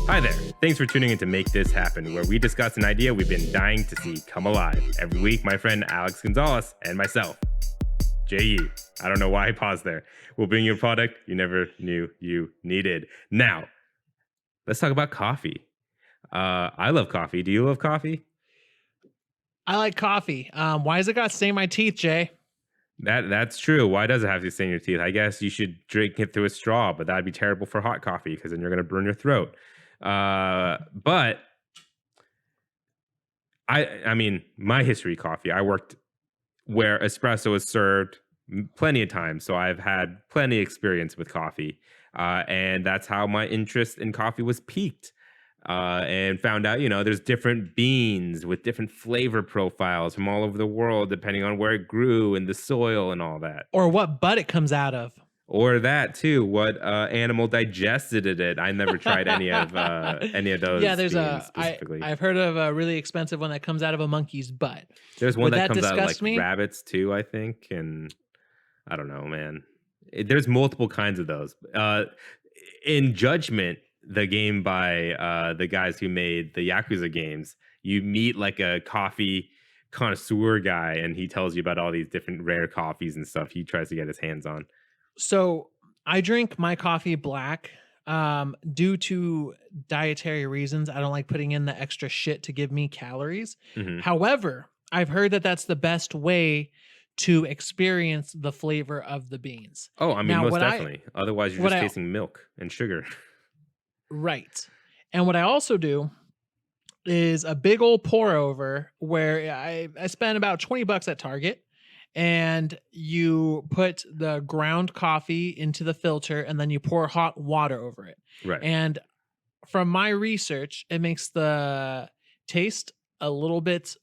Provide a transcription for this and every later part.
Hi there. Thanks for tuning in to Make This Happen, where we discuss an idea we've been dying to see come alive. Every week, my friend Alex Gonzalez and myself, J.E. I don't know why I paused there. We'll bring you a product you never knew you needed. Now, let's talk about coffee. I love coffee. Do you love coffee? I like coffee. Why has it got stain my teeth, Jay? That's true. Why does it have to stain your teeth? I guess you should drink it through a straw, but that'd be terrible for hot coffee because then you're gonna burn your throat. But I mean, my history coffee. I worked where espresso was served plenty of times, so I've had plenty of experience with coffee, and that's how my interest in coffee was piqued. And found out, there's different beans with different flavor profiles from all over the world, depending on where it grew and the soil and all that. Or what butt it comes out of? Or that too, what animal digested it. I never tried any of those. Yeah, there's beans specifically. I've heard of a really expensive one that comes out of a monkey's butt. There's one Would that that comes out like disgust me? rabbits too, I think, and I don't know, man. There's multiple kinds of those. In Judgment, the game by the guys who made the Yakuza games, you meet like a coffee connoisseur guy, and he tells you about all these different rare coffees and stuff he tries to get his hands on. So I drink my coffee black due to dietary reasons. I don't like putting in the extra shit to give me calories. Hmm. However, I've heard that that's the best way to experience the flavor of the beans. Oh, I mean, Now, most what I definitely. Otherwise, you're what just I tasting milk and sugar. right. And what I also do is a big old pour over where I spend about $20 at Target, and you put the ground coffee into the filter and then you pour hot water over it. Right. And from my research, it makes the taste a little bit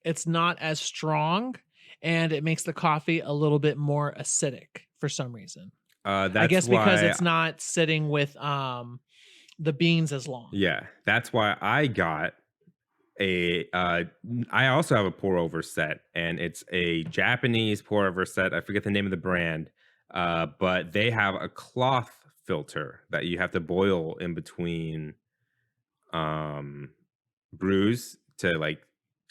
it's not as strong, and it makes the coffee a little bit more acidic for some reason. That's I guess because why. it's not sitting with the beans as long. Yeah, that's why I got I also have a pour over set, and it's a Japanese pour over set. I forget the name of the brand, but they have a cloth filter that you have to boil in between um brews to like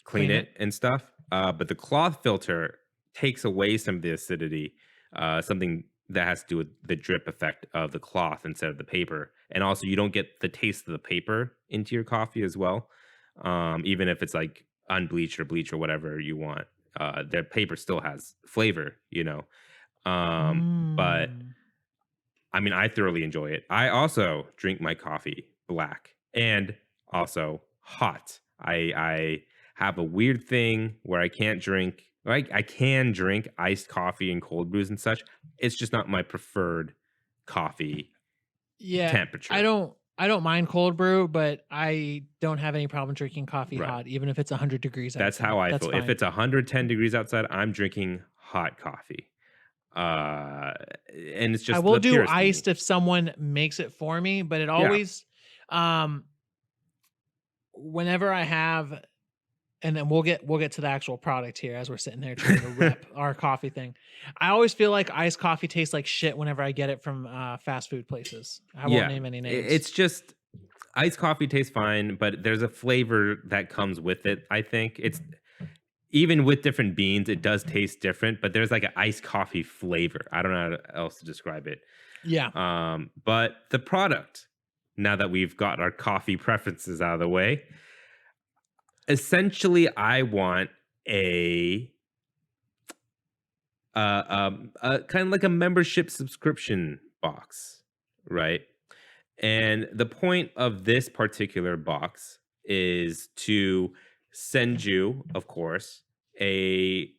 clean Clean it. it and stuff. But the cloth filter takes away some of the acidity, something that has to do with the drip effect of the cloth instead of the paper. And also, you don't get the taste of the paper into your coffee as well, even if it's like unbleached or bleach or whatever you want. The paper still has flavor. But Mm. I mean, I thoroughly enjoy it. I also drink my coffee black and also hot. I have a weird thing where I can't drink, like I can drink iced coffee and cold brews and such. It's just not my preferred coffee Yeah, temperature. I don't mind cold brew, but I don't have any problem drinking coffee Right. hot, even if it's 100 degrees That's outside. how I That's feel. If fine. it's 110 degrees outside, I'm drinking hot coffee. Uh, and it's I just will the do purest in me. iced if someone makes it for me, but it Yeah. always, um, whenever I have, and then we'll get to the actual product here as we're sitting there trying to rep our coffee thing. I always feel like iced coffee tastes like shit whenever I get it from fast food places. I won't Yeah. name any names. It's just iced coffee tastes fine, but there's a flavor that comes with it. I think it's even with different beans, it does taste different, but there's like an iced coffee flavor. I don't know how else to describe it. Yeah. But the product, now that we've got our coffee preferences out of the way, essentially, I want a kind of like a membership subscription box, right? And the point of this particular box is to send you, of course, a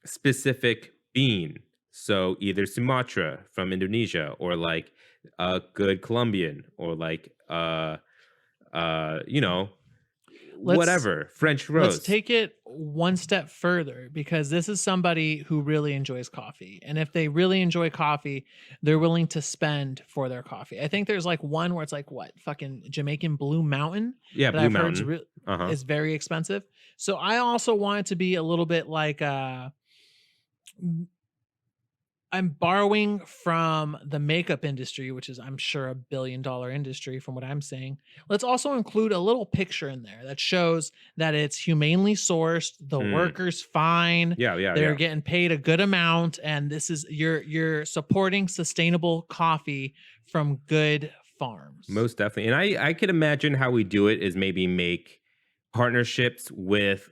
specific bean. So either Sumatra from Indonesia, or like a good Colombian, or like you know, Let's whatever, French let's rose. take it one step further, because this is somebody who really enjoys coffee. And if they really enjoy coffee, they're willing to spend for their coffee. I think there's like one where it's like what, fucking Jamaican Blue Mountain Yeah, that Blue I've heard Mountain. Uh-huh. is very expensive. So I also want it to be a little bit like I'm borrowing from the makeup industry, which is, I'm sure, $1 billion industry from what I'm saying. Let's also include a little picture in there that shows that it's humanely sourced, the Mm. workers fine, Yeah, yeah, they're yeah. getting paid a good amount, and this is you're supporting sustainable coffee from good farms. Most definitely. And I could imagine how we do it is maybe make partnerships with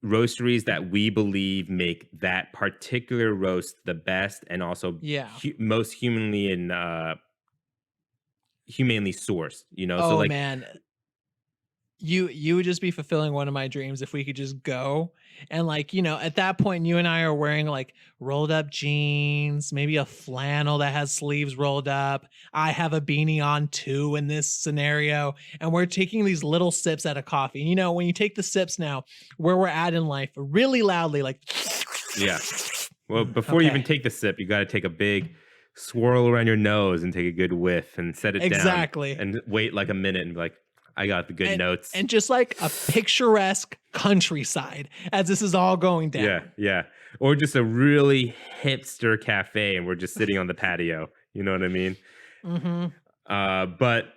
roasteries that we believe make that particular roast the best and also Yeah. most humanely sourced, so Oh like man, you would just be fulfilling one of my dreams if we could just go and, like, at that point you and I are wearing like rolled up jeans, maybe a flannel that has sleeves rolled up. I have a beanie on too in this scenario, and we're taking these little sips at a coffee. When you take the sips now, where we're at in life, really loudly, like, yeah. Well, before you even okay, take the sip, you got to take a big swirl around your nose and take a good whiff and set it down exactly. and wait like a minute and be like, I got the good and notes. and just like a picturesque countryside as this is all going Yeah, down. yeah. Or just a really hipster cafe and we're just sitting on the patio. You know what I mean? Hmm. But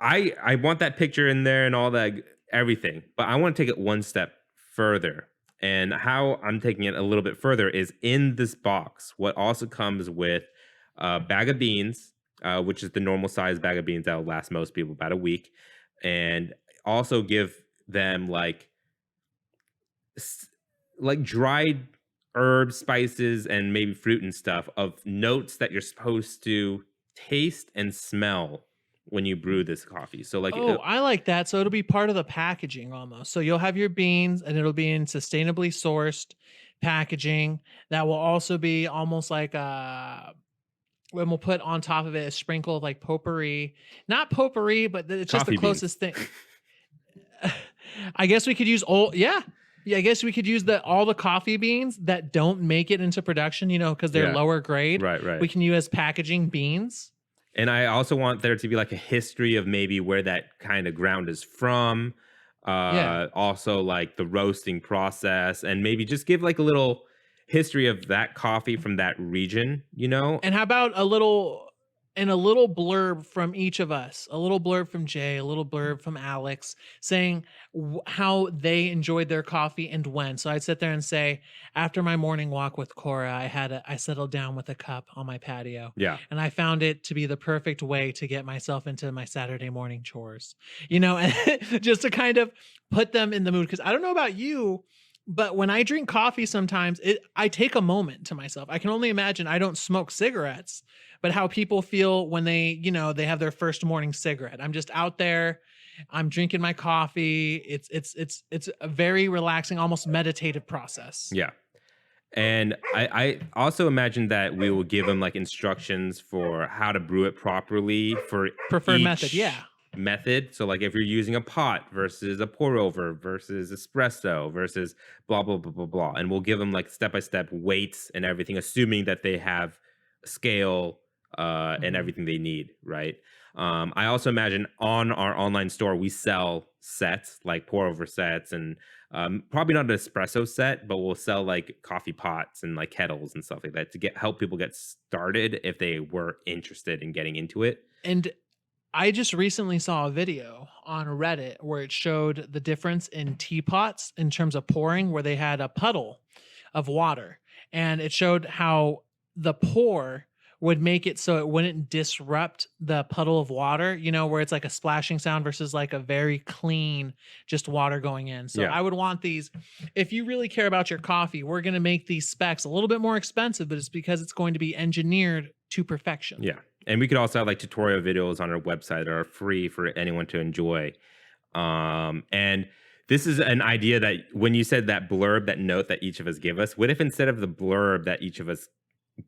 I want that picture in there and all that everything, but I want to take it one step further. And how I'm taking it a little bit further is in this box. What also comes with a bag of beans, which is the normal size bag of beans that will last most people about a week, and also give them s- like dried herbs, spices, and maybe fruit and stuff of notes that you're supposed to taste and smell when you brew this coffee. So like, Oh, I like that. So it'll be part of the packaging almost. So you'll have your beans and it'll be in sustainably sourced packaging that will also be almost like when we'll put on top of it a sprinkle of like potpourri. Not potpourri, but it's just the coffee beans. closest thing. I guess we could use old, yeah. Yeah, I guess we could use the all the coffee beans that don't make it into production, because they're Yeah, lower grade. right, right. We can use as packaging beans. And I also want there to be like a history of maybe where that kind of ground is from. Yeah. Also like the roasting process, and maybe just give like a little history of that coffee from that region, And how about a little blurb from each of us, a little blurb from Jay, a little blurb from Alex, saying how they enjoyed their coffee and when. So I'd sit there and say, after my morning walk with Cora, I settled down with a cup on my patio, Yeah. and I found it to be the perfect way to get myself into my Saturday morning chores. And just to kind of put them in the mood, because I don't know about you, but when I drink coffee, sometimes I take a moment to myself. I can only imagine I don't smoke cigarettes, but how people feel when they have their first morning cigarette. I'm just out there, I'm drinking my coffee. It's a very relaxing, almost meditative process. Yeah. And I also imagine that we will give them like instructions for how to brew it properly for Preferred method, each yeah. method. So like if you're using a pot versus a pour over versus espresso versus blah blah blah blah blah. And we'll give them like step by step weights and everything, assuming that they have a scale and Mhm. everything they need, right? I also imagine on our online store we sell sets like pour over sets and probably not an espresso set, but we'll sell like coffee pots and like kettles and stuff like that to help people get started if they were interested in getting into it. And I just recently saw a video on Reddit where it showed the difference in teapots in terms of pouring, where they had a puddle of water, and it showed how the pour would make it so it wouldn't disrupt the puddle of water, where it's like a splashing sound versus like a very clean, just water going in. So Yeah, I would want these. If you really care about your coffee, we're going to make these specs a little bit more expensive, but it's because it's going to be engineered to perfection. yeah. And we could also have like tutorial videos on our website that are free for anyone to enjoy. And this is an idea that when you said that blurb, that note that each of us give us, what if instead of the blurb that each of us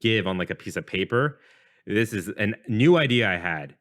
give on like a piece of paper, this is a new idea I had.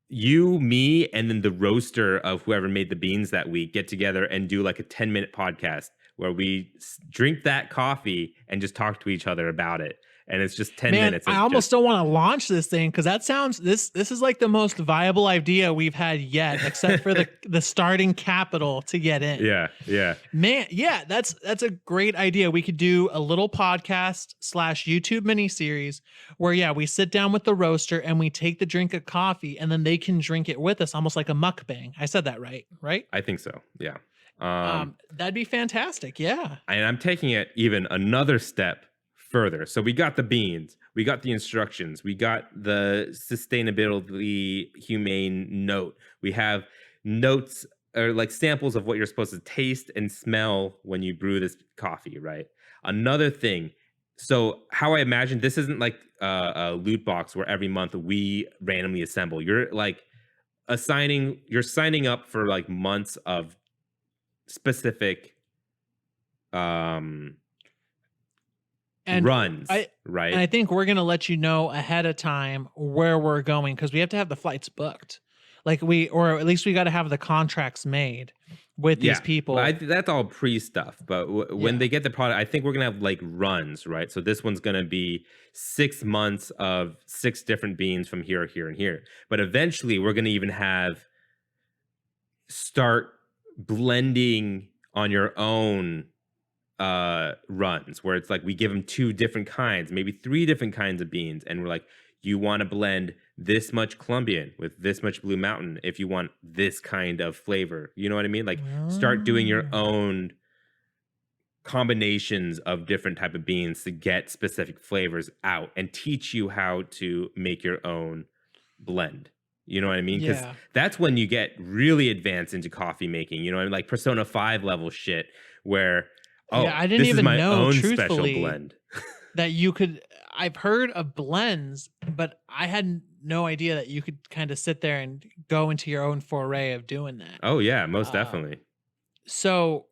You, me, and then the roaster of whoever made the beans that week get together and do like a 10-minute podcast where we drink that coffee and just talk to each other about it. and it's just 10 Man, minutes. I almost don't want to launch this thing because that sounds this is like the most viable idea we've had yet, except for the starting capital to get in. Yeah. Man, yeah, that's a great idea. We could do a little podcast / YouTube miniseries where we sit down with the roaster and we take the drink of coffee and then they can drink it with us, almost like a mukbang. I said that right? I think so. Yeah. That'd be fantastic. Yeah. And I'm taking it even another step further. So we got the beans, we got the instructions, we got the sustainability humane note. We have notes or like samples of what you're supposed to taste and smell when you brew this coffee, right? Another thing. So how I imagine this isn't like a loot box where every month we randomly assemble. You're like signing up for like months of specific and runs, right? And I think we're going to let you know ahead of time where we're going because we have to have the flights booked. Or at least we got to have the contracts made with these people. That's all pre stuff. But when they get the product, I think we're going to have like runs, right? So this one's going to be 6 months of 6 different beans from here, here, and here. But eventually we're going to even start blending on your own runs where it's like we give them 2 different kinds, maybe 3 different kinds of beans, and we're like, you want to blend this much Colombian with this much Blue Mountain if you want this kind of flavor. You know what I mean? Like start doing your own combinations of different type of beans to get specific flavors out and teach you how to make your own blend. You know what I mean? Because that's when you get really advanced into coffee making. You know what I mean? Like Persona 5 level shit where, I didn't even know, own truthfully, special blend. that you could. I've heard of blends, but I had no idea that you could kind of sit there and go into your own foray of doing that. Oh, yeah, most definitely. So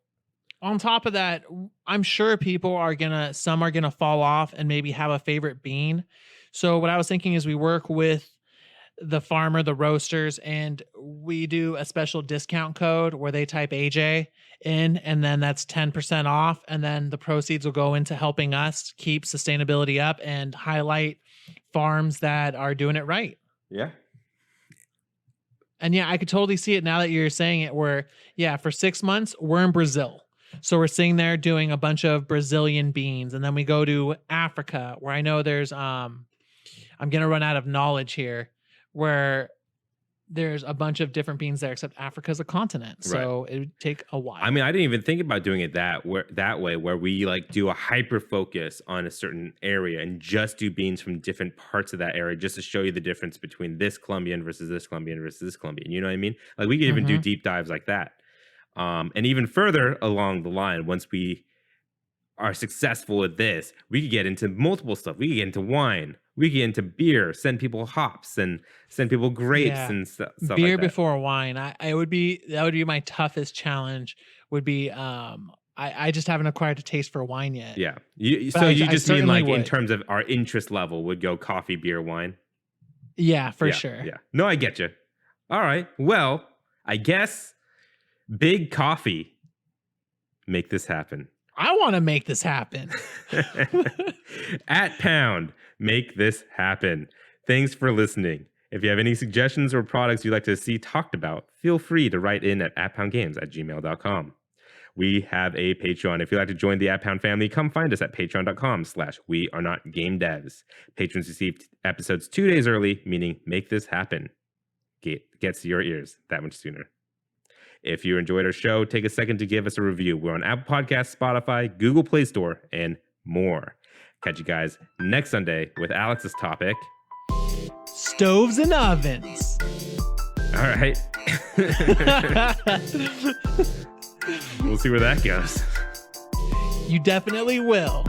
on top of that, I'm sure some are going to fall off and maybe have a favorite bean. So what I was thinking is we work with the farmer, the roasters, and we do a special discount code where they type AJ in, and then that's 10% off. And then the proceeds will go into helping us keep sustainability up and highlight farms that are doing it right. Yeah. And I could totally see it now that you're saying it where, for 6 months, we're in Brazil. So we're sitting there doing a bunch of Brazilian beans. And then we go to Africa where I know there's, I'm going to run out of knowledge here, where there's a bunch of different beans there, except Africa's a continent. So it would take a while. I mean, I didn't even think about doing it that way, where we like do a hyper focus on a certain area and just do beans from different parts of that area just to show you the difference between this Colombian versus this Colombian versus this Colombian. You know what I mean? Like we could even do deep dives like that. And even further along the line, once we are successful with this, we could get into multiple stuff. We could get into wine. We could get into beer, send people hops and send people grapes and stuff beer like that. Before wine. That would be my toughest challenge would be, I just haven't acquired a taste for wine yet. Yeah. You just mean like in terms of our interest level would go coffee, beer, wine? Yeah, for sure. Yeah. No, I get you. All right. Well, I guess Big Coffee, make this happen. I want to make this happen. At Pound, make this happen. Thanks for listening. If you have any suggestions or products you'd like to see talked about, feel free to write in at @poundgames@gmail.com. We have a Patreon. If you'd like to join the @Pound family, come find us at patreon.com/wearenotgamedevs. Patrons receive episodes 2 days early, meaning make this happen. Gets to your ears that much sooner. If you enjoyed our show, take a second to give us a review. We're on Apple Podcasts, Spotify, Google Play Store, and more. Catch you guys next Sunday with Alex's topic. Stoves and ovens. All right. We'll see where that goes. You definitely will.